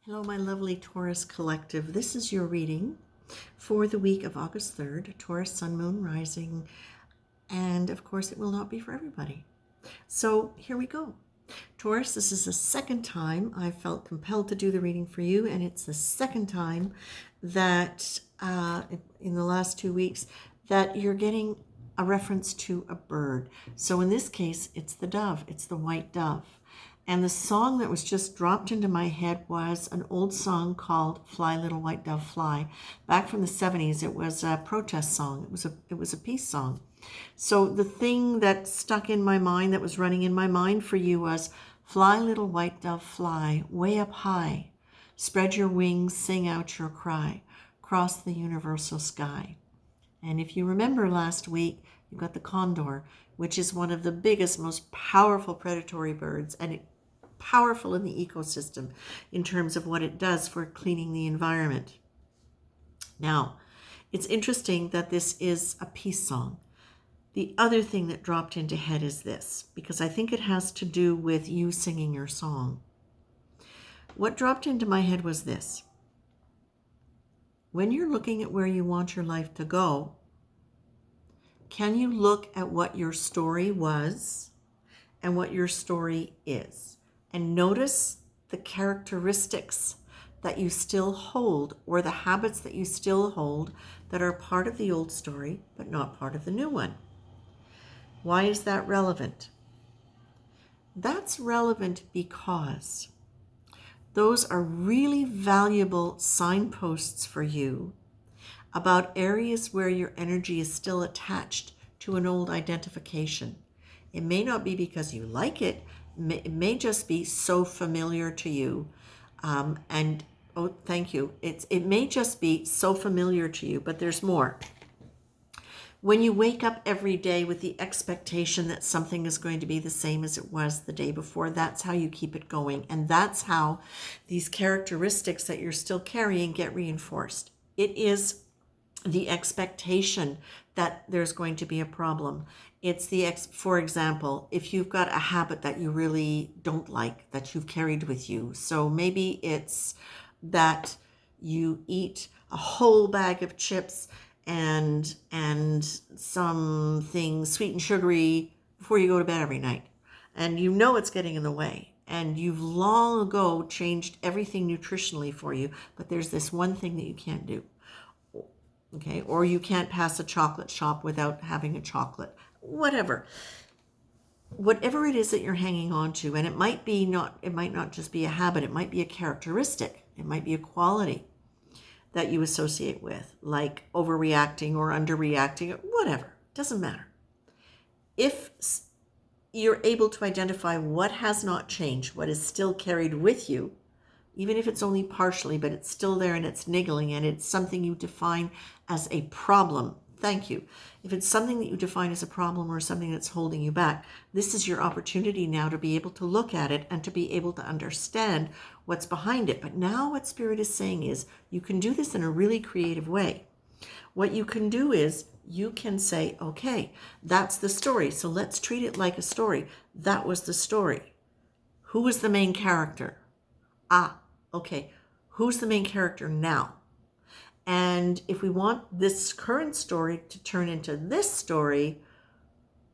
Hello, my lovely Taurus collective. This is your reading for the week of August 3rd, Taurus Sun, Moon, Rising, and of course it will not be for everybody. So here we go. Taurus, this is the second time I felt compelled to do the reading for you, and it's the second time that in the last 2 weeks that you're getting a reference to a bird. So in this case, it's the dove, it's the white dove. And the song that was just dropped into my head was an old song called Fly Little White Dove Fly. Back from the 70s, it was a protest song. It was a peace song. So the thing that stuck in my mind, that was running in my mind for you, was fly little white dove fly, way up high. Spread your wings, sing out your cry, cross the universal sky. And if you remember last week, you got the condor, which is one of the biggest, most powerful predatory birds, and powerful in the ecosystem in terms of what it does for cleaning the environment. Now, it's interesting that this is a peace song. The other thing that dropped into head is this, because I think it has to do with you singing your song. What dropped into my head was this. When you're looking at where you want your life to go, can you look at what your story was and what your story is? And notice the characteristics that you still hold, or the habits that you still hold that are part of the old story, but not part of the new one. Why is that relevant? That's relevant because those are really valuable signposts for you about areas where your energy is still attached to an old identification. It may not be because you like it. It may just be so familiar to you. Thank you. It may just be so familiar to you, but there's more. When you wake up every day with the expectation that something is going to be the same as it was the day before, that's how you keep it going. And that's how these characteristics that you're still carrying get reinforced. It is the expectation that there's going to be a problem. It's for example, if you've got a habit that you really don't like, that you've carried with you. So maybe it's that you eat a whole bag of chips and something sweet and sugary before you go to bed every night. And you know it's getting in the way. And you've long ago changed everything nutritionally for you, but there's this one thing that you can't do. Okay, or you can't pass a chocolate shop without having a chocolate. Whatever it is that you're hanging on to, and it might not just be a habit, it might be a characteristic, it might be a quality that you associate with, like overreacting or underreacting, whatever, doesn't matter. If you're able to identify what has not changed, what is still carried with you, even if it's only partially, but it's still there and it's niggling and it's something you define as a problem. Thank you. If it's something that you define as a problem or something that's holding you back, this is your opportunity now to be able to look at it and to be able to understand what's behind it. But now what Spirit is saying is you can do this in a really creative way. What you can do is you can say, okay, that's the story. So let's treat it like a story. That was the story. Who was the main character? Okay, who's the main character now? And if we want this current story to turn into this story,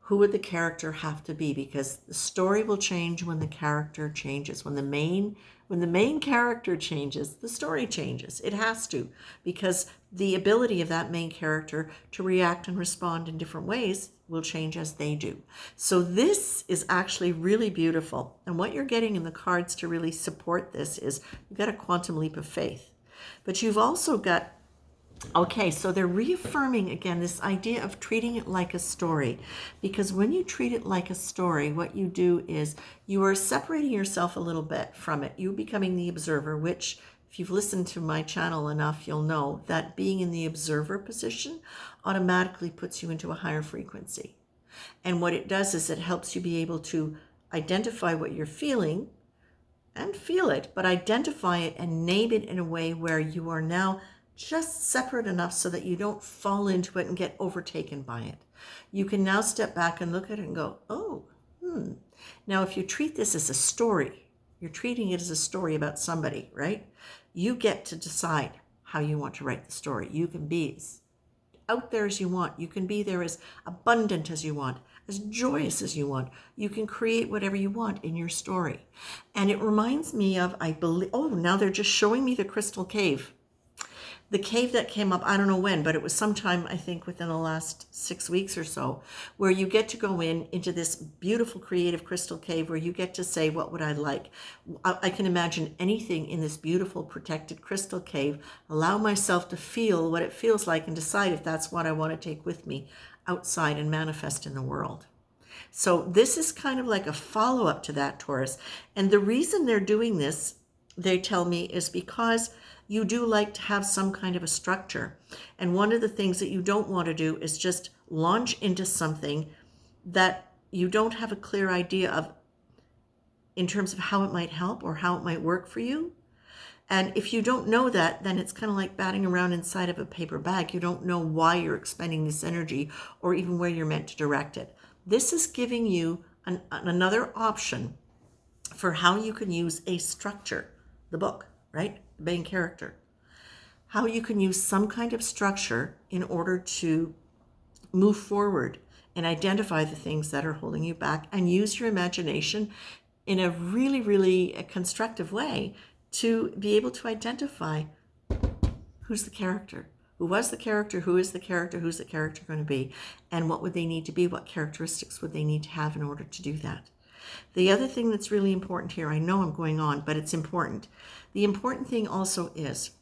who would the character have to be? Because the story will change when the character changes. When the main character changes, the story changes. It has to, because the ability of that main character to react and respond in different ways will change as they do. So this is actually really beautiful. And what you're getting in the cards to really support this is you've got a quantum leap of faith. But you've also got, okay, so they're reaffirming again this idea of treating it like a story. Because when you treat it like a story, what you do is you are separating yourself a little bit from it. You're becoming the observer, which if you've listened to my channel enough, you'll know that being in the observer position automatically puts you into a higher frequency. And what it does is it helps you be able to identify what you're feeling and feel it, but identify it and name it in a way where you are now just separate enough so that you don't fall into it and get overtaken by it. You can now step back and look at it and go, Now, if you treat this as a story, You're treating it as a story about somebody, right? You get to decide how you want to write the story. You can be as out there as you want. You can be there as abundant as you want, as joyous as you want. You can create whatever you want in your story. And it reminds me of, I believe, oh, now they're just showing me the crystal cave. The cave that came up, I don't know when, but it was sometime, I think, within the last 6 weeks or so, where you get to go into this beautiful creative crystal cave where you get to say, what would I like? I can imagine anything in this beautiful protected crystal cave, allow myself to feel what it feels like and decide if that's what I want to take with me outside and manifest in the world. So this is kind of like a follow-up to that, Taurus. And the reason they're doing this, they tell me, is because you do like to have some kind of a structure. And one of the things that you don't want to do is just launch into something that you don't have a clear idea of in terms of how it might help or how it might work for you. And if you don't know that, then it's kind of like batting around inside of a paper bag. You don't know why you're expending this energy or even where you're meant to direct it. This is giving you another option for how you can use a structure, the book, right? The main character. How you can use some kind of structure in order to move forward and identify the things that are holding you back and use your imagination in a really, really constructive way to be able to identify who's the character, who was the character, who is the character, who's the character going to be, and what would they need to be, what characteristics would they need to have in order to do that. The other thing that's really important here, I know I'm going on, but it's important. The important thing also is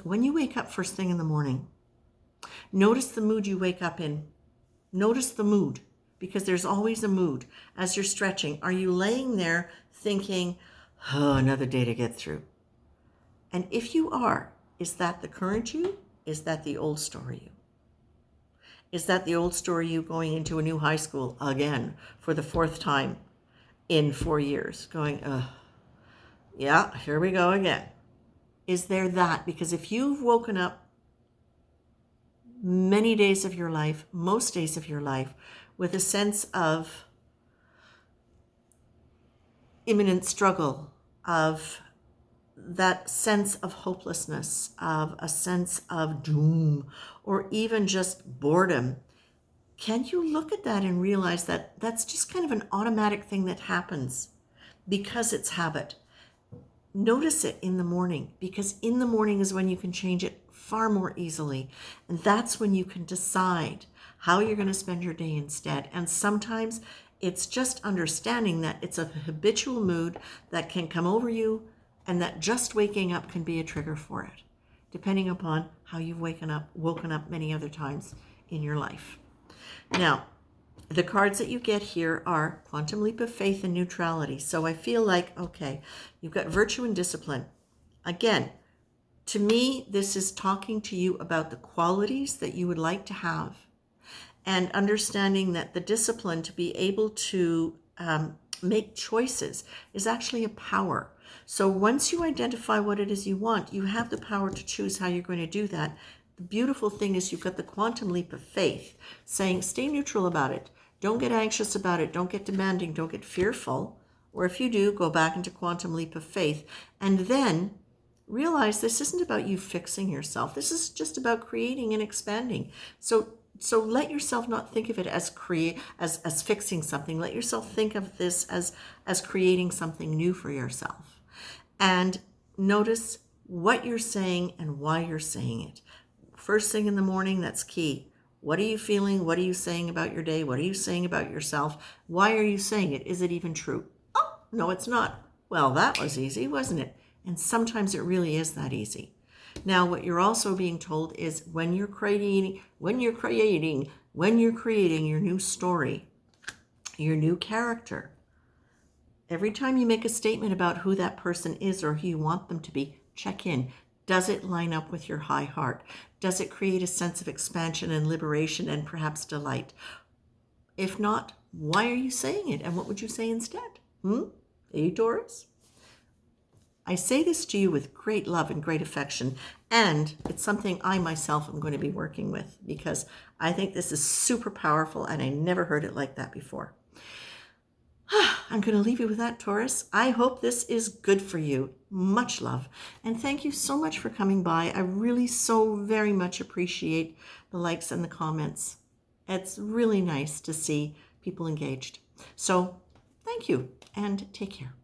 when you wake up first thing in the morning, notice the mood you wake up in. Notice the mood, because there's always a mood. As you're stretching, are you laying there thinking, oh, another day to get through? And if you are, is that the current you? Is that the old story you? Is that the old story you going into a new high school again for the fourth time in 4 years? Going, yeah, here we go again. Is there that? Because if you've woken up many days of your life, most days of your life, with a sense of imminent struggle, of that sense of hopelessness, of a sense of doom, or even just boredom, can you look at that and realize that that's just kind of an automatic thing that happens because it's habit? Notice it in the morning, because in the morning is when you can change it far more easily. And that's when you can decide how you're going to spend your day instead. And sometimes it's just understanding that it's a habitual mood that can come over you, and that just waking up can be a trigger for it, depending upon how you've woken up many other times in your life. Now, the cards that you get here are Quantum Leap of Faith and Neutrality. So I feel like, okay, you've got virtue and discipline. Again, to me, this is talking to you about the qualities that you would like to have, and understanding that the discipline to be able to make choices is actually a power. So once you identify what it is you want, you have the power to choose how you're going to do that. The beautiful thing is you've got the quantum leap of faith saying, stay neutral about it. Don't get anxious about it. Don't get demanding. Don't get fearful. Or if you do, go back into quantum leap of faith. And then realize this isn't about you fixing yourself. This is just about creating and expanding. So let yourself not think of it as as fixing something. Let yourself think of this as creating something new for yourself. And notice what you're saying and why you're saying it. First thing in the morning, that's key. What are you feeling? What are you saying about your day? What are you saying about yourself? Why are you saying it? Is it even true? Oh, no, it's not. Well, that was easy, wasn't it? And sometimes it really is that easy. Now, what you're also being told is when you're creating your new story, your new character, every time you make a statement about who that person is or who you want them to be, check in. Does it line up with your high heart? Does it create a sense of expansion and liberation and perhaps delight? If not, why are you saying it? And what would you say instead? Hey, Taurus? I say this to you with great love and great affection, and it's something I myself am going to be working with because I think this is super powerful and I never heard it like that before. I'm going to leave you with that, Taurus. I hope this is good for you. Much love. And thank you so much for coming by. I really so very much appreciate the likes and the comments. It's really nice to see people engaged. So thank you and take care.